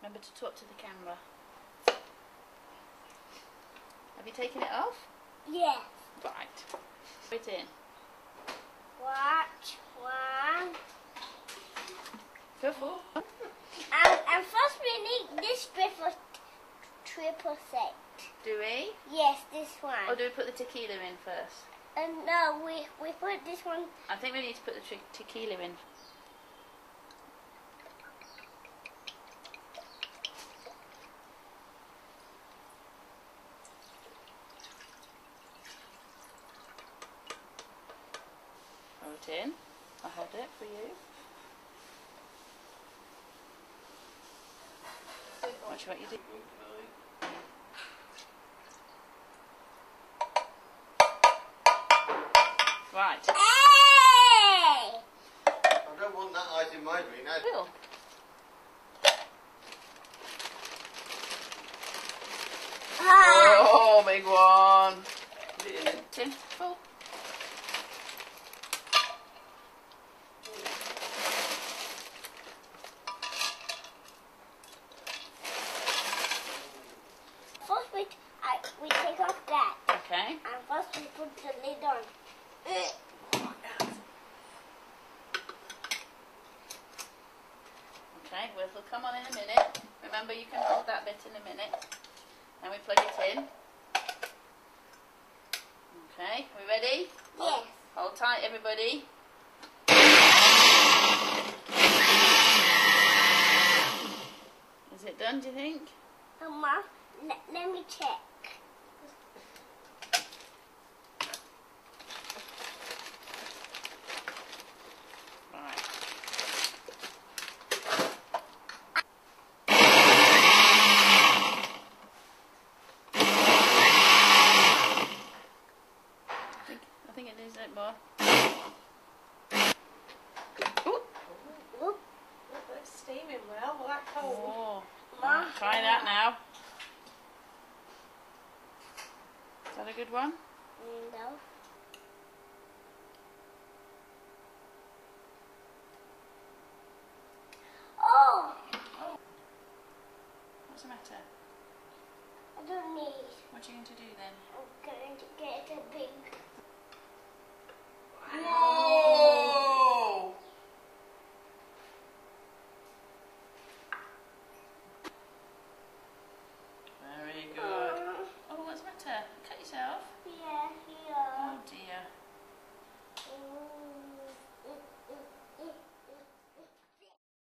Remember to talk to the camera. Have you taken it off? Yes. Right. Put it in. Watch one. Careful. And first we need this bit for triple sec. Do we? Yes, this one. Or do we put the tequila in first? No, we put this one. I think we need to put the tequila in. Throw it in. I had it for you. Watch what you do. Right. Hey! I don't want that ice in my drink. No. Will. Ah. Oh, big one. Tin, full. First we take off that. Okay. And first we put the lid on. Okay, well, it'll come on in a minute. Remember, you can hold that bit in a minute. Then we plug it in. Okay, are we ready? Yes. Hold tight, everybody. Is it done, do you think? Mama, let me check. Right. I think it needs a bit more. Ooh. Look, That's steaming well. Well, that cold. Oh. Ma. Try that now. Is that a good one? No. Oh, What's the matter? I don't need. What are you going to do then? I'm going to get a big